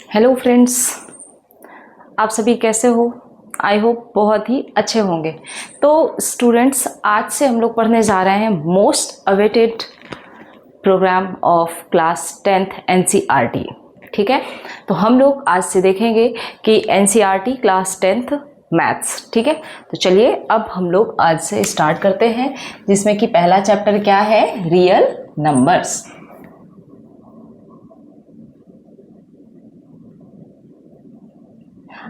Hello friends, आप सभी कैसे हो? आई होप बहुत ही अच्छे होंगे। तो स्टूडेंट्स, आज से हम लोग पढ़ने जा रहे हैं most awaited programme of class 10th NCERT। ठीक है, तो हम लोग आज से देखेंगे कि NCERT क्लास 10th मैथ्स। ठीक है, तो चलिए अब हम लोग आज से स्टार्ट करते हैं, जिसमें कि पहला चैप्टर क्या है? Real numbers.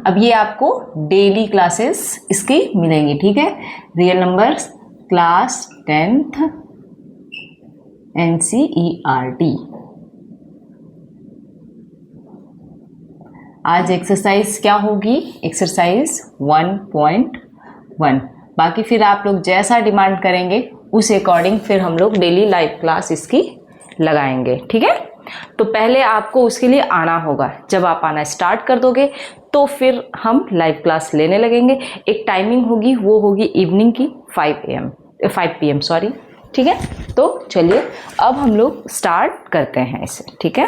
अब ये आपको डेली क्लासेस इसकी मिलेंगी। ठीक है, real numbers class 10th NCERT। आज एक्सरसाइज क्या होगी? एक्सरसाइज 1.1। बाकी फिर आप लोग जैसा डिमांड करेंगे उस अकॉर्डिंग फिर हम लोग डेली लाइव क्लास इसकी लगाएंगे। ठीक है, तो पहले आपको उसके लिए आना होगा। जब आप आना स्टार्ट कर दोगे तो फिर हम लाइव क्लास लेने लगेंगे। एक टाइमिंग होगी, वो होगी इवनिंग की 5 PM सॉरी। ठीक है, तो चलिए अब हम लोग स्टार्ट करते हैं इसे। ठीक है,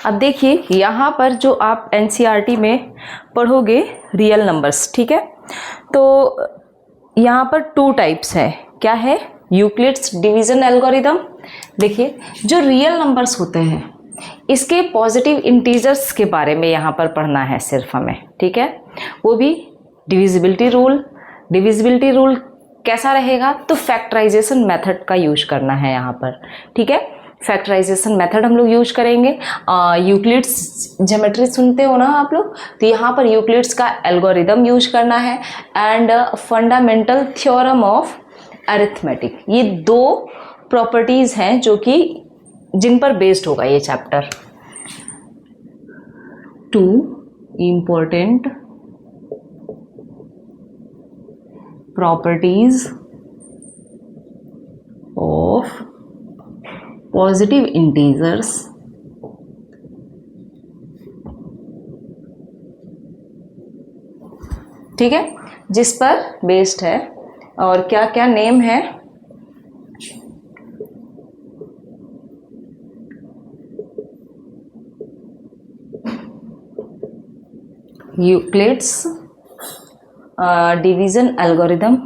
अब देखिए यहाँ पर जो आप NCERT में पढ़ोगे रियल नंबर्स। ठीक है, तो यहाँ पर 2 टाइप्स हैं। क्या है? Euclid's division algorithm. देखिए, जो रियल नंबर्स होते हैं इसके पॉजिटिव इंटीजर्स के बारे में यहाँ पर पढ़ना है सिर्फ हमें। ठीक है, वो भी डिविजिबिलिटी रूल। डिविजिबिलिटी रूल कैसा रहेगा? तो फैक्टराइजेशन मेथड का यूज करना है यहाँ पर। ठीक है, फैक्टराइजेशन मेथड हम लोग यूज करेंगे। यूक्लिड्स ज्योमेट्री सुनते हो ना आप लोग, तो यहाँ पर यूक्लिड्स का एल्गोरिदम यूज करना है and fundamental theorem of arithmetic. ये 2 प्रॉपर्टीज हैं जो कि जिन पर बेस्ड होगा ये chapter. 2 important properties of positive integers ठीक है, जिस पर बेस्ड है। और क्या क्या नेम है? Euclid's division algorithm,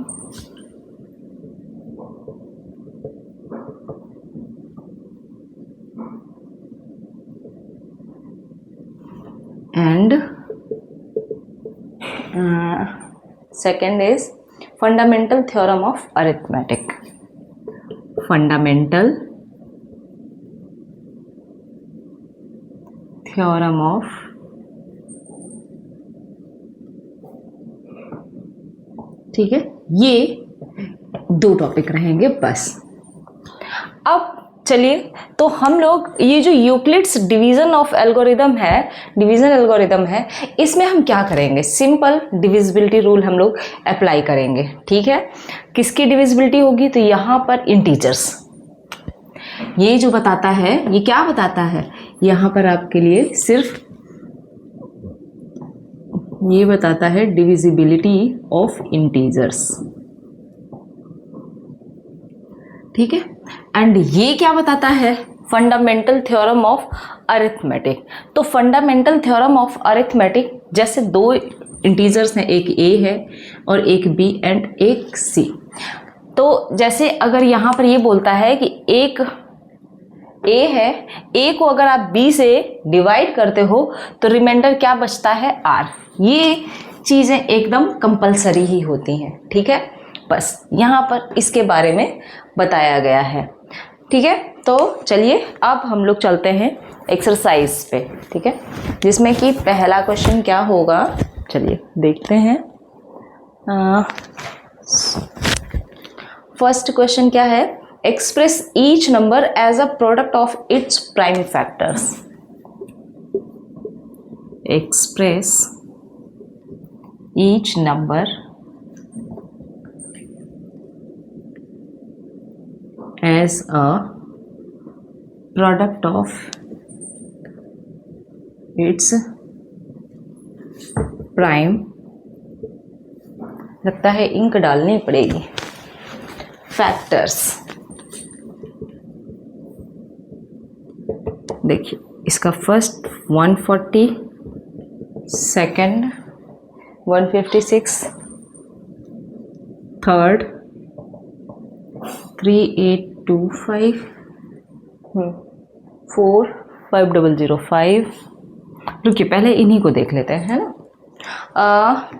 and second is fundamental theorem of arithmetic. Fundamental theorem of ठीक है, ये 2 टॉपिक रहेंगे बस। अब चलिए, तो हम लोग ये जो यूक्लिड्स डिवीजन ऑफ एल्गोरिदम है, डिवीजन एल्गोरिदम है, इसमें हम क्या करेंगे? सिंपल डिविजिबिलिटी रूल हम लोग अप्लाई करेंगे। ठीक है, किसकी डिविजिबिलिटी होगी? तो यहाँ पर इंटीजर्स। ये जो बताता है, ये क्या बताता है? यहाँ पर आपके लिए सिर्फ ये बताता है डिविजिबिलिटी ऑफ इंटीजर्स। ठीक है, एंड ये क्या बताता है? Fundamental theorem of arithmetic. तो फंडामेंटल थ्योरम ऑफ अरिथमेटिक, जैसे 2 इंटीजर्स हैं, एक a है और एक b एंड एक c। तो जैसे अगर यहाँ पर ये बोलता है कि एक a है, a को अगर आप b से डिवाइड करते हो तो रिमाइंडर क्या बचता है? r। ये चीज़ें एकदम कंपलसरी ही होती हैं। ठीक है, बस यहाँ पर इसके बारे में बताया गया है। ठीक है, तो चलिए अब हम लोग चलते हैं एक्सरसाइज पे। ठीक है, जिसमें कि पहला क्वेश्चन क्या होगा, चलिए देखते हैं। फर्स्ट क्वेश्चन क्या है? Express each number as a product of its prime factors. Express each number as a product of its prime। लगता है इंक डालनी पड़ेगी। फैक्टर्स। देखिए इसका फर्स्ट 140, सेकंड 156, थर्ड 3825, 4 5005। रुकिए पहले इन्हीं को देख लेते हैं, है ना।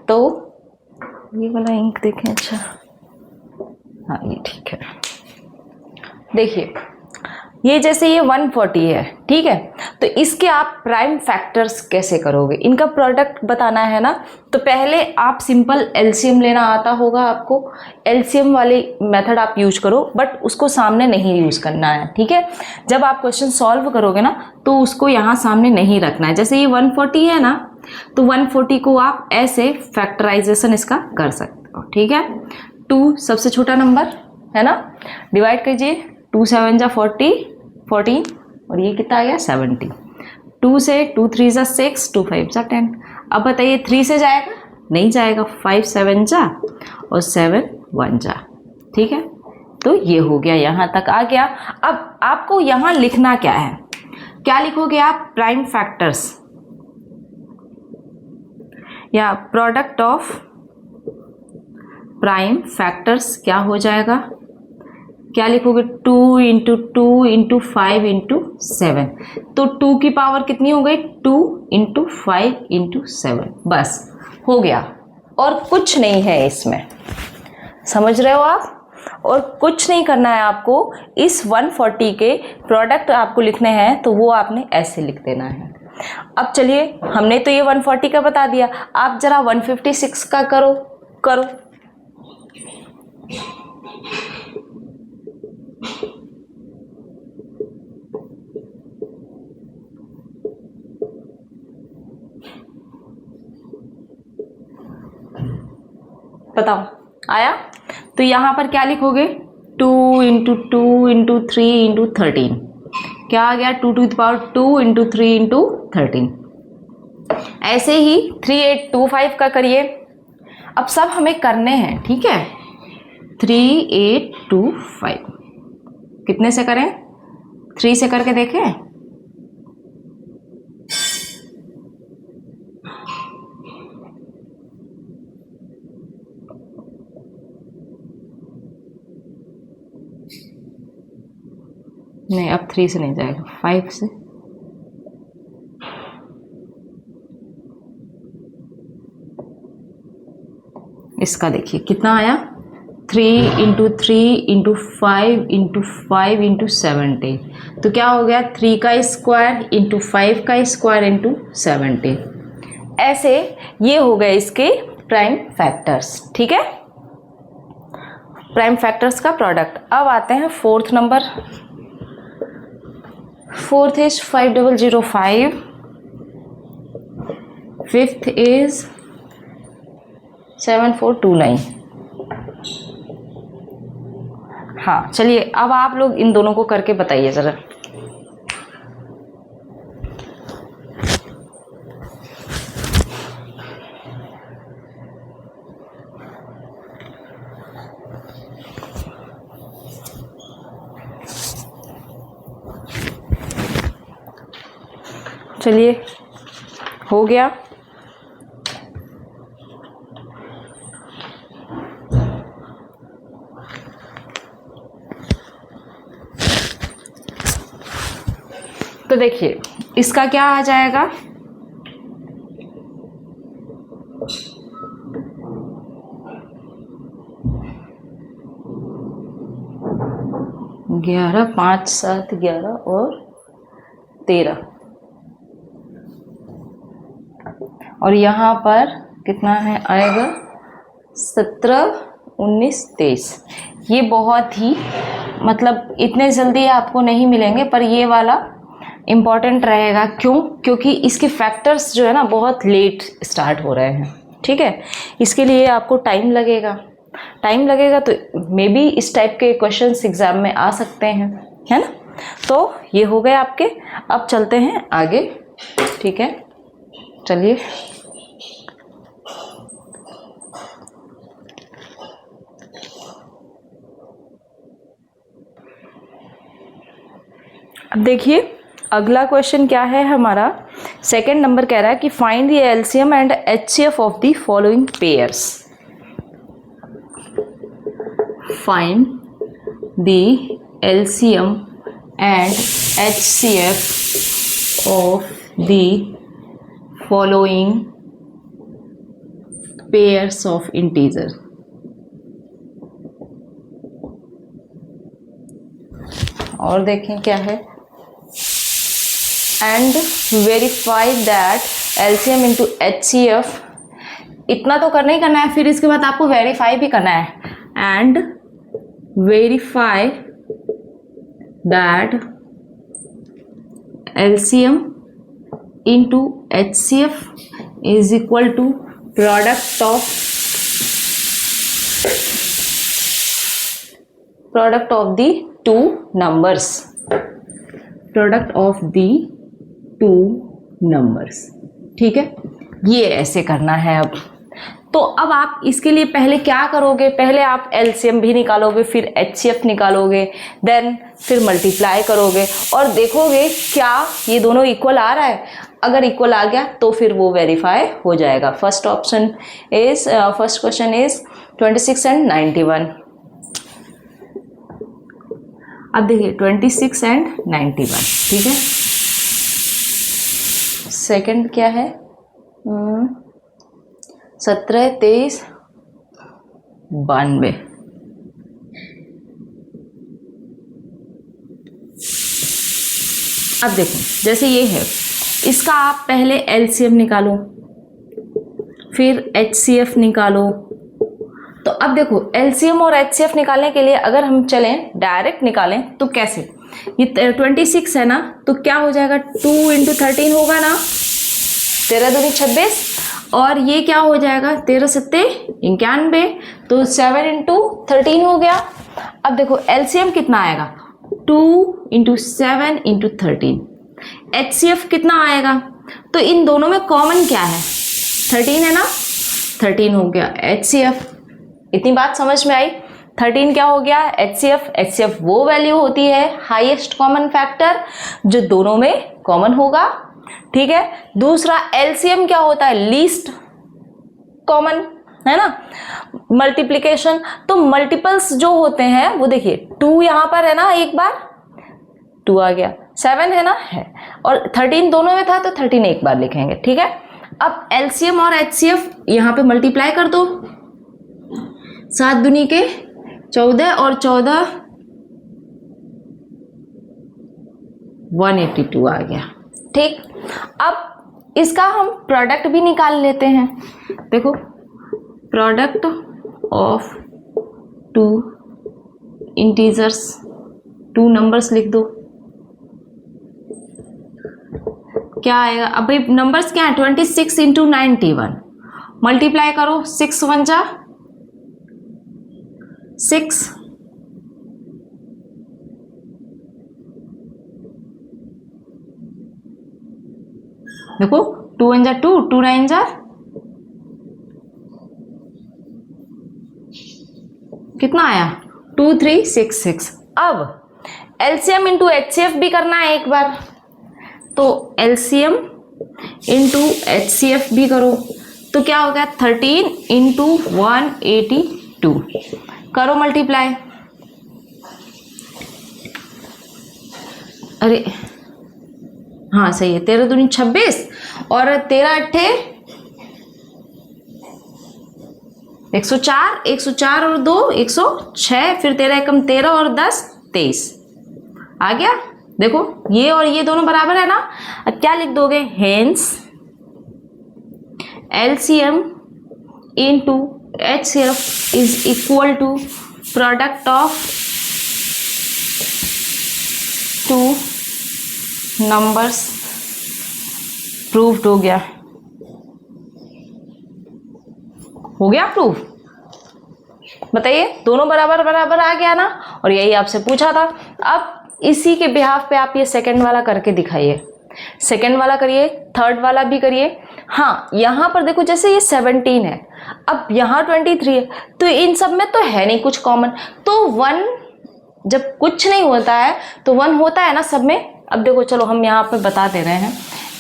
तो ये वाला इंक देखें, अच्छा हाँ ये ठीक है। देखिए ये जैसे ये 140 है, ठीक है, तो इसके आप प्राइम फैक्टर्स कैसे करोगे, इनका प्रोडक्ट बताना है ना। तो पहले आप सिंपल एलसीएम लेना आता होगा आपको, एलसीएम वाली मेथड आप यूज करो, बट उसको सामने नहीं यूज करना है, ठीक है। जब आप क्वेश्चन सॉल्व करोगे ना तो उसको यहाँ सामने नहीं रखना है। जैसे ये 140 है ना, तो 140 को आप ऐसे फैक्टराइजेशन इसका कर सकते हो, ठीक है। 2 सबसे छोटा नंबर है ना, डिवाइड कीजिए, 2 7 जा 40, 14 और ये कितना आ गया 70। 2 से 2 3 जा 6, 2 5 जा 10। अब बताइए 3 से जाएगा, नहीं जाएगा, 5 7 जा और 7 1 जा, ठीक है। तो ये हो गया, यहाँ तक आ गया। अब आपको यहाँ लिखना क्या है, क्या लिखोगे आप, प्राइम फैक्टर्स या प्रोडक्ट ऑफ प्राइम फैक्टर्स क्या हो जाएगा, क्या लिखोगे, 2 इंटू 2 इंटू 5 इंटू 7। तो 2 की पावर कितनी हो गई, 2 इंटू 5 इंटू 7, बस हो गया, और कुछ नहीं है इसमें, समझ रहे हो आप। और कुछ नहीं करना है आपको, इस 140 के प्रोडक्ट आपको लिखने हैं तो वो आपने ऐसे लिख देना है। अब चलिए, हमने तो ये 140 का बता दिया, आप जरा 156 का करो। बताओ आया। तो यहाँ पर क्या लिखोगे, 2 इंटू 2 इंटू 3 इंटू 13, क्या आ गया, 2 to the power 2 into 3 into 13। ऐसे ही 3825 का करिए। अब सब हमें करने हैं, ठीक है। 3825 कितने से करें, 3 से करके देखें। नहीं, अब 3 से नहीं जाएगा, 5 से। इसका देखिए कितना आया, 3 इंटू 3 इंटू 5 इंटू 5 इंटू 70। तो क्या हो गया, 3 का स्क्वायर इंटू 5 का स्क्वायर इंटू 70। ऐसे ये हो गए इसके प्राइम फैक्टर्स, ठीक है, प्राइम फैक्टर्स का प्रोडक्ट। अब आते हैं fourth number. Fourth is 5005, fifth is 7429। हाँ चलिए, अब आप लोग इन दोनों को करके बताइए जरा। चलिए हो गया। तो देखिए इसका क्या आ जाएगा, ग्यारह, 5 7 11 और 13, और यहाँ पर कितना है आएगा, 17 19 23। ये बहुत ही मतलब इतने जल्दी आपको नहीं मिलेंगे, पर ये वाला इम्पॉर्टेंट रहेगा। क्यों, क्योंकि इसके फैक्टर्स जो है ना बहुत लेट स्टार्ट हो रहे हैं, ठीक है। इसके लिए आपको टाइम लगेगा, तो मे बी इस टाइप के क्वेश्चंस एग्जाम में आ सकते हैं, है ना। तो ये हो गए आपके। अब चलते हैं आगे, ठीक है, चलिए। अब देखिए अगला क्वेश्चन क्या है हमारा, सेकंड नंबर कह रहा है कि find the LCM and HCF of the following pairs. Find the LCM and HCF of the following pairs of integer. और देखें क्या है, and verify that LCM into HCF, इतना तो करना ही करना है, फिर इसके बाद आपको वेरीफाई भी करना है, and verify that LCM into HCF is equal to product of the two numbers, product of the two numbers. ठीक है, ये ऐसे करना है। अब तो अब आप इसके लिए पहले क्या करोगे, पहले आप एलसीएम भी निकालोगे, फिर एचसीएफ निकालोगे, देन फिर मल्टीप्लाई करोगे और देखोगे क्या ये दोनों इक्वल आ रहा है। अगर इक्वल आ गया तो फिर वो वेरीफाई हो जाएगा। First question is 26 and 91। अब देखिए 26 एंड 91, ठीक है। सेकंड क्या है, 17, 23, 92। अब देखो जैसे ये है, इसका आप पहले एलसीएम निकालो, फिर एचसीएफ निकालो। तो अब देखो एलसीएम और एचसीएफ निकालने के लिए अगर हम चलें डायरेक्ट निकालें तो कैसे, ये 26 है ना, तो क्या हो जाएगा, 2 × 13 होगा ना, 13 दूनी 26, और ये क्या हो जाएगा 13 सत्ते 91, तो 7 × 13 हो गया। अब देखो एलसीएम कितना आएगा, 2 × 7 × 13। एचसीएफ कितना आएगा, तो इन दोनों में कॉमन क्या है, 13 है ना, 13 हो गया एचसीएफ। इतनी बात समझ में आई। 13 क्या हो गया एचसीएफ वो वैल्यू होती है हाईएस्ट कॉमन फैक्टर जो दोनों में कॉमन होगा, ठीक है। दूसरा एलसीएम क्या होता है, लीस्ट कॉमन, है ना, मल्टीप्लिकेशन। तो मल्टीपल्स जो होते हैं वो देखिए 2 यहां पर है ना, एक बार 2 आ गया, 7 है ना है, और 13 दोनों में था तो 13 एक बार लिखेंगे, ठीक है। अब एलसीएम और एचसीएफ यहां पे मल्टीप्लाई कर दो, 7 दूनी के 14 और 14 182 आ गया, ठीक। अब इसका हम प्रोडक्ट भी निकाल लेते हैं। देखो प्रोडक्ट ऑफ 2 इंटीजर्स, 2 नंबर्स लिख दो, क्या आएगा। अब भाई नंबर्स क्या है, 26 × 91, मल्टीप्लाई करो, 6 × 1 = 6, देखो 2 × 1 = 2, 2 × 9 = कितना आया, 2366। अब एलसीएम इंटू एचसीएफ भी करना है एक बार, तो एलसीएम इंटू एचसीएफ भी करो, तो क्या हो गया 13 × 182, करो मल्टीप्लाई। अरे हाँ सही है, 13 दूनी 26 और 13 अट्ठे 104, 104 और 2 106, फिर 13 एकम 13 और 10 23 आ गया। देखो ये और ये दोनों बराबर है ना। अब क्या लिख दोगे, hence LCM into HCF is equal to product of 2 numbers. Proved हो गया, हो गया प्रूफ। बताइए दोनों बराबर बराबर आ गया ना, और यही आपसे पूछा था। अब इसी के बिहाफ पे आप ये सेकंड वाला करके दिखाइए, सेकंड वाला करिए, थर्ड वाला भी करिए। हाँ यहाँ पर देखो जैसे ये 17 है, अब यहाँ 23 है, तो इन सब में तो है नहीं कुछ कॉमन, तो 1 जब कुछ नहीं होता है तो 1 होता है ना सब में। अब देखो चलो हम यहाँ पे बता दे रहे हैं,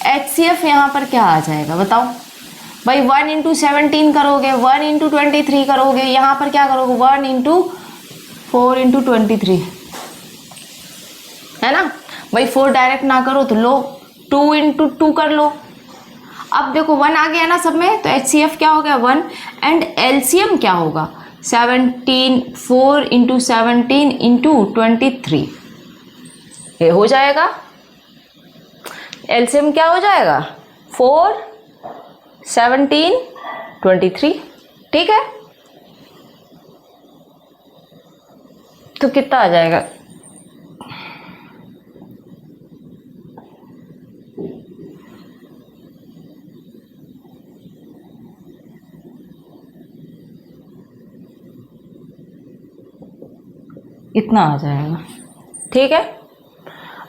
HCF यहाँ पर क्या आ जाएगा बताओ भाई। 1 इंटू 17 करोगे, 1 इंटू 23 करोगे, यहाँ पर क्या करोगे 1 इंटू 4 इंटू 23, है ना भाई। 4 डायरेक्ट ना करो तो लो 2 इंटू 2 कर लो। अब देखो 1 आ गया ना सब में, तो HCF क्या हो गया 1, एंड LCM क्या होगा 17, 4 इंटू 17 इंटू 23, ये हो जाएगा। LCM क्या हो जाएगा 4, 17, 23, ठीक है। तो कितना आ जाएगा, इतना आ जाएगा, ठीक है।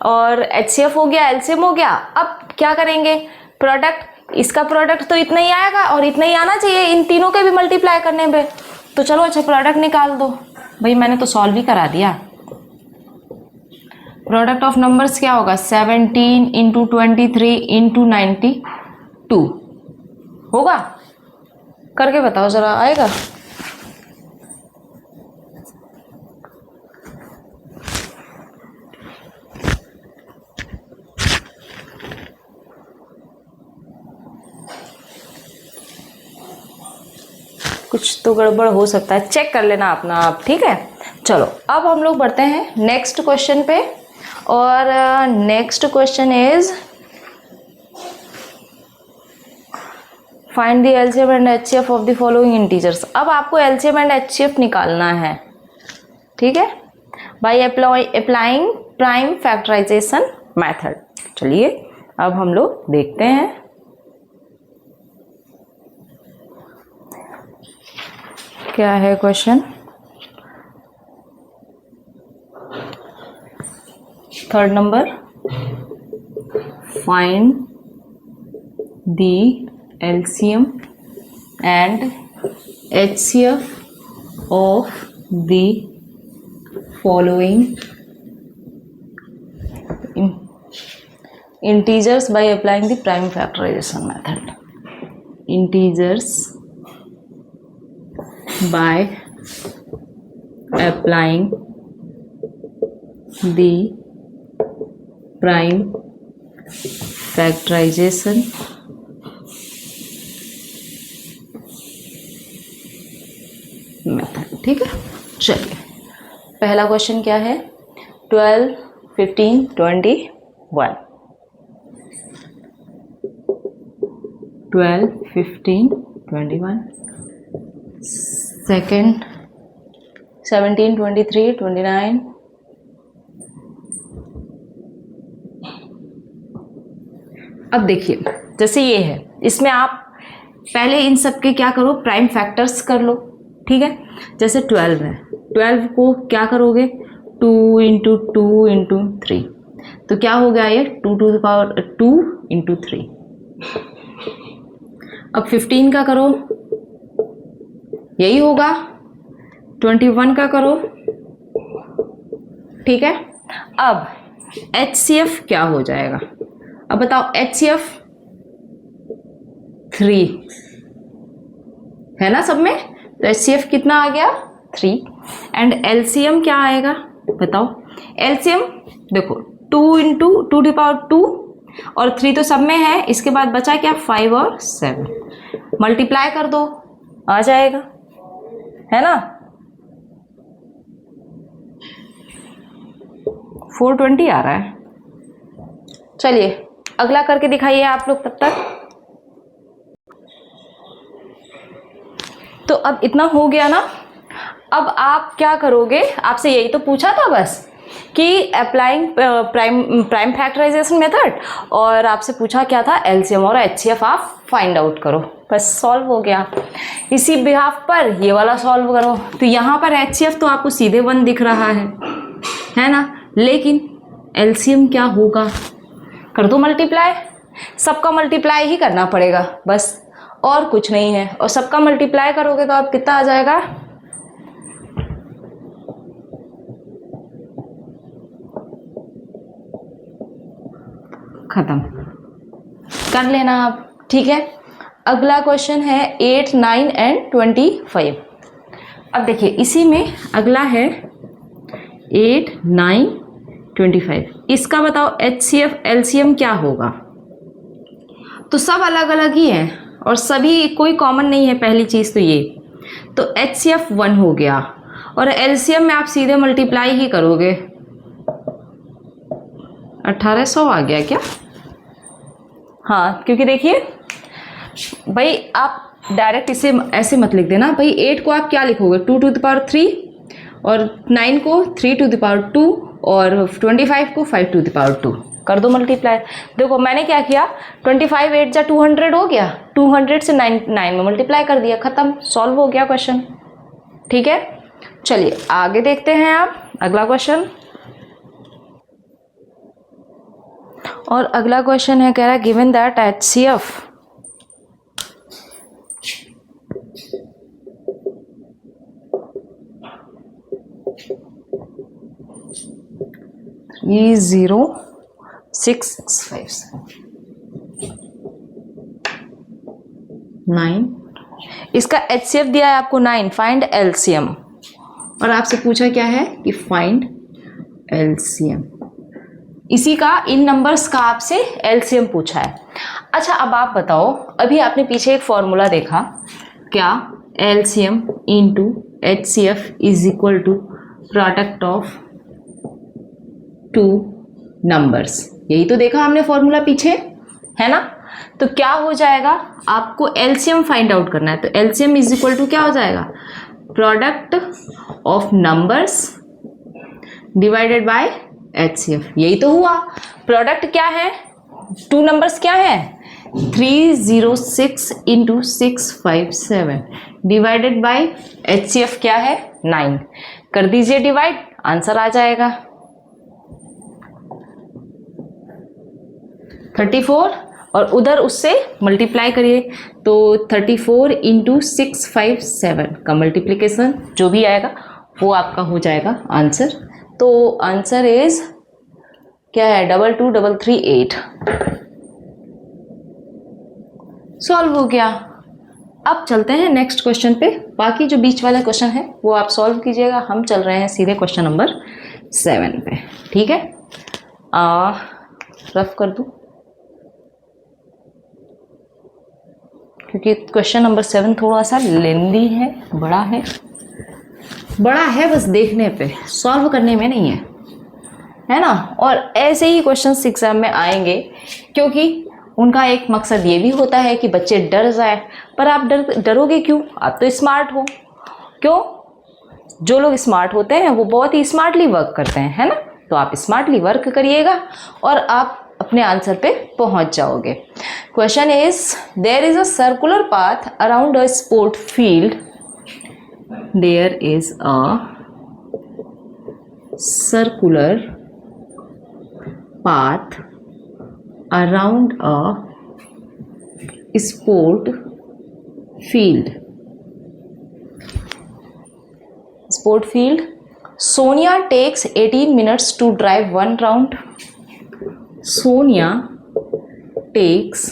और HCF हो गया, LCM हो गया। अब क्या करेंगे, प्रोडक्ट, इसका प्रोडक्ट तो इतना ही आएगा और इतना ही आना चाहिए इन तीनों के भी मल्टीप्लाई करने पे। तो चलो अच्छा प्रोडक्ट निकाल दो भाई, मैंने तो सॉल्व ही करा दिया। प्रोडक्ट ऑफ नंबर्स क्या होगा 17 इंटू 23 इंटू 92 होगा, करके बताओ जरा, आएगा। कुछ तो गड़बड़ हो सकता है, चेक कर लेना अपना आप, ठीक है। चलो अब हम लोग बढ़ते हैं नेक्स्ट क्वेश्चन पे, और next question is find the LCM and HCF of the following integers. अब आपको LCM एंड HCF निकालना है, ठीक है, by applying prime factorisation method. चलिए अब हम लोग देखते हैं क्या है क्वेश्चन। Third number, find the LCM and HCF of the following integers by applying the prime factorization method. Integers by applying the prime factorization method, ठीक है। चलिए पहला क्वेश्चन क्या है, 12, 15, 21, 12, 15, 21, सेकेंड 17, 23, 29, अब देखिए जैसे ये है, इसमें आप पहले इन सब के क्या करो, प्राइम फैक्टर्स कर लो, ठीक है। जैसे 12 है, 12 को क्या करोगे 2 इंटू 2 इंटू 3, तो क्या हो गया ये 2 टू द पावर 2 इंटू 3। अब 15 का करो, यही होगा। 21 का करो, ठीक है। अब HCF क्या हो जाएगा, अब बताओ HCF 3 है ना सब में, तो HCF कितना आ गया 3, एंड LCM क्या आएगा बताओ। LCM देखो 2 इंटू 2 टू पावर 2 और 3 तो सब में है, इसके बाद बचा क्या 5 और 7, मल्टीप्लाई कर दो आ जाएगा, है ना 420 आ रहा है। चलिए अगला करके दिखाइए आप लोग तब तक। तो अब इतना हो गया ना, अब आप क्या करोगे, आपसे यही तो पूछा था बस कि अप्लाइंग प्राइम फैक्टराइजेशन मेथड, और आपसे पूछा क्या था LCM और HCF आप फाइंड आउट करो, बस सॉल्व हो गया। इसी बिहाफ पर ये वाला सॉल्व करो, तो यहाँ पर HCF तो आपको सीधे 1 दिख रहा है ना, लेकिन LCM क्या होगा, कर दो मल्टीप्लाई, सबका मल्टीप्लाई ही करना पड़ेगा बस, और कुछ नहीं है। और सबका मल्टीप्लाई करोगे तो आप कितना आ जाएगा खत्म कर लेना आप, ठीक है। अगला क्वेश्चन है 8, 9 एंड 25। अब देखिए इसी में अगला है 8, 9, 25। इसका बताओ HCF LCM क्या होगा। तो सब अलग अलग ही हैं और सभी कोई कॉमन नहीं है, पहली चीज़ तो ये। तो HCF 1 हो गया और LCM में आप सीधे मल्टीप्लाई ही करोगे। 1800 आ गया क्या? हाँ, क्योंकि देखिए भाई आप डायरेक्ट इसे ऐसे मत लिख देना भाई। 8 को आप क्या लिखोगे 2 टू द पावर 3 और 9 को 3 टू द पावर 2 और 25 को 5 टू द पावर 2 कर दो मल्टीप्लाई। देखो मैंने क्या किया 25 8 जा 200 हो गया, 200 से 9 में मल्टीप्लाई कर दिया, खत्म, सॉल्व हो गया क्वेश्चन, ठीक है। चलिए आगे देखते हैं आप अगला क्वेश्चन। और अगला क्वेश्चन है कह रहा है गिवन दैट HCF ये 0.657 इसका HCF दिया है आपको 9, फाइंड LCM। और आपसे पूछा क्या है कि फाइंड LCM, इसी का इन नंबर्स का आपसे LCM पूछा है। अच्छा अब आप बताओ, अभी आपने पीछे एक फॉर्मूला देखा क्या, LCM into HCF is equal to product of 2 numbers, यही तो देखा हमने फॉर्मूला पीछे, है ना। तो क्या हो जाएगा, आपको LCM फाइंड आउट करना है, तो LCM इज इक्वल टू क्या हो जाएगा, product of numbers divided by HCF, यही तो हुआ। प्रोडक्ट क्या है, 2 नंबर्स क्या है 306 इंटू 657 डिवाइडेड बाय HCF क्या है 9, कर दीजिए डिवाइड, आंसर आ जाएगा 34 और उधर उससे मल्टीप्लाई करिए तो 34 इंटू 657 का मल्टीप्लिकेशन जो भी आएगा वो आपका हो जाएगा आंसर। तो आंसर इज क्या है 22338, सॉल्व हो गया। अब चलते हैं नेक्स्ट क्वेश्चन पे, बाकी जो बीच वाला क्वेश्चन है वो आप सॉल्व कीजिएगा, हम चल रहे हैं सीधे क्वेश्चन नंबर 7 पे, ठीक है। रफ कर दूं क्योंकि क्वेश्चन नंबर 7 थोड़ा सा लेंदी है, बड़ा है बस देखने पे, सॉल्व करने में नहीं है ना। और ऐसे ही क्वेश्चंस एग्जाम में आएंगे क्योंकि उनका एक मकसद ये भी होता है कि बच्चे डर जाए, पर आप डरोगे क्यों, आप तो स्मार्ट हो। क्यों, जो लोग स्मार्ट होते हैं वो बहुत ही स्मार्टली वर्क करते हैं, है ना। तो आप स्मार्टली वर्क करिएगा और आप अपने आंसर पे पहुंच जाओगे। Question is there is a circular path around a sport field, there is a circular path around a sport field. Sonia takes 18 minutes to drive 1 round. Sonia takes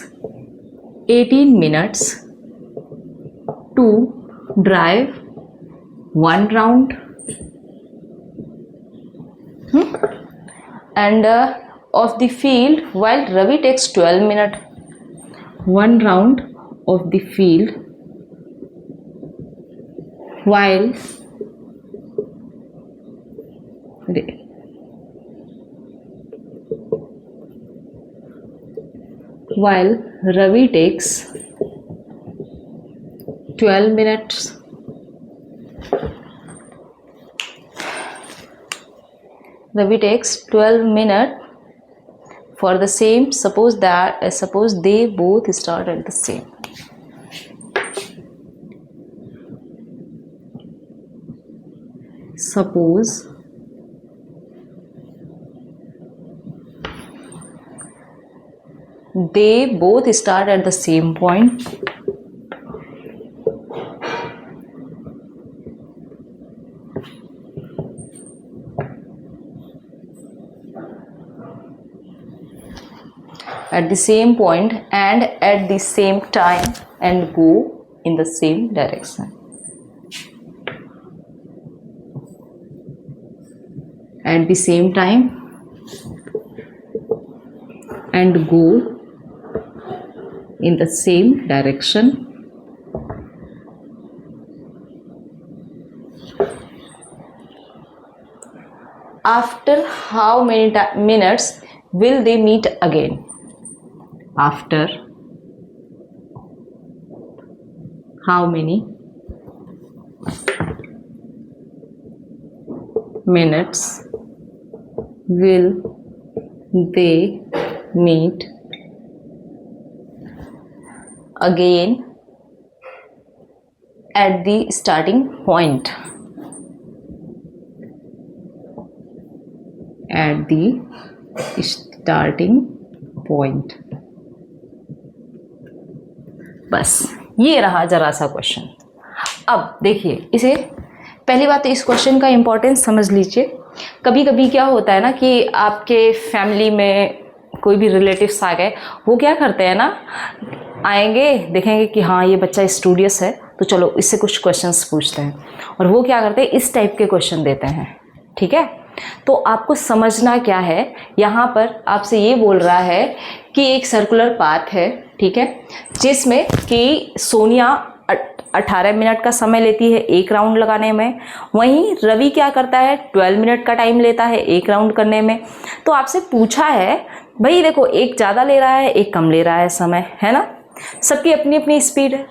18 minutes to drive 1 round. And of the field while Ravi takes 12 minutes. 1 round of the field while Ravi takes 12 minutes. Ravi takes 12 minutes for the same. Suppose they both start at the same. Suppose they both start at the same point. at the same point and at the same time and go in the same direction. At the same time and go in the same direction. After how many minutes will they meet again? After how many minutes will they meet again at the starting point? At the starting point. बस ये रहा जरा सा question. अब देखिए, इसे पहली बात तो इस क्वेश्चन का इम्पोर्टेंस समझ लीजिए। कभी कभी क्या होता है ना कि आपके फैमिली में कोई भी रिलेटिव्स आ गए, वो क्या करते हैं ना, आएंगे देखेंगे कि हाँ ये बच्चा स्टूडियस है तो चलो इससे कुछ क्वेश्चंस पूछते हैं, और वो क्या करते हैं इस टाइप के क्वेश्चन देते हैं। ठीक है, तो आपको समझना क्या है, यहाँ पर आपसे ये बोल रहा है कि एक सर्कुलर पाथ है, ठीक है, जिसमें कि सोनिया 18 मिनट का समय लेती है एक राउंड लगाने में, वहीं रवि क्या करता है 12 मिनट का टाइम लेता है एक राउंड करने में। तो आपसे पूछा है भाई देखो, एक ज़्यादा ले रहा है एक कम ले रहा है समय, है ना, सबकी अपनी अपनी स्पीड है।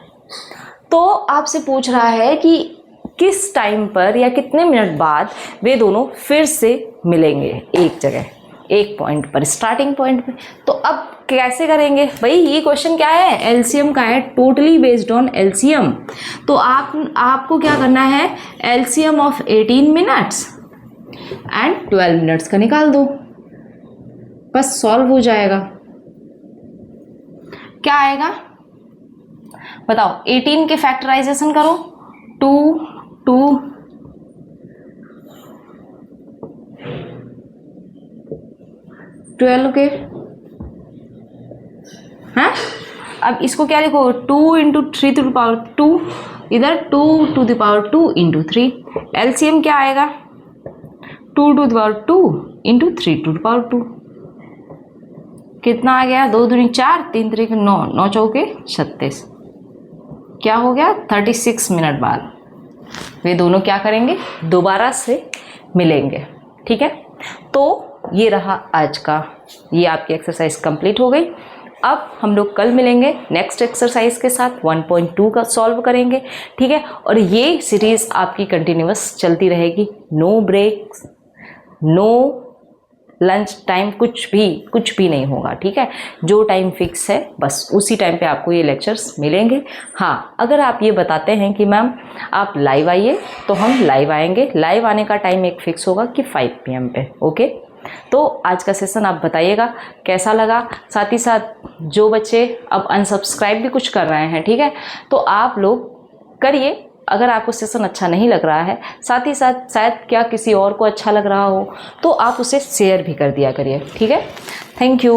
तो आपसे पूछ रहा है कि किस टाइम पर या कितने मिनट बाद वे दोनों फिर से मिलेंगे एक जगह, एक पॉइंट पर, स्टार्टिंग पॉइंट पे। तो अब कैसे करेंगे भाई, ये क्वेश्चन क्या है, एलसीएम का है, टोटली बेस्ड ऑन एलसीएम। तो आपको क्या करना है, LCM of 18 minutes and 12 minutes का निकाल दो, बस सॉल्व हो जाएगा। क्या आएगा बताओ, 18 के फैक्टराइजेशन करो, 2 2 12 के, हैं, अब इसको क्या लिखो, 2 इंटू 3 टू द पावर 2, इधर 2 to the power 2 into 3। LCM क्या आएगा, 2 to the power 2 into 3 to the power 2। कितना आ गया, 2 दूनी 4, 3 3 9, 9 चौके 36। क्या हो गया, 36 मिनट बाद वे दोनों क्या करेंगे, दोबारा से मिलेंगे। ठीक है, तो ये रहा आज का, ये आपकी एक्सरसाइज कंप्लीट हो गई। अब हम लोग कल मिलेंगे नेक्स्ट एक्सरसाइज के साथ, 1.2 का सॉल्व करेंगे। ठीक है, और ये सीरीज आपकी कंटिन्यूअस चलती रहेगी, no breaks, no lunch time, कुछ भी नहीं होगा। ठीक है, जो टाइम फिक्स है बस उसी टाइम पे आपको ये लेक्चर्स मिलेंगे। हाँ, अगर आप ये बताते हैं कि मैम आप लाइव आइए, तो हम लाइव आएंगे। लाइव आने का टाइम एक फिक्स होगा कि 5 PM पे। ओके, तो आज का सेशन आप बताइएगा कैसा लगा। साथ ही साथ जो बच्चे अब अनसब्सक्राइब भी कुछ कर रहे हैं, ठीक है, तो आप लोग करिए। अगर आपको सेशन अच्छा नहीं लग रहा है, साथ ही साथ शायद क्या किसी और को अच्छा लग रहा हो, तो आप उसे शेयर भी कर दिया करिए। ठीक है, थैंक यू।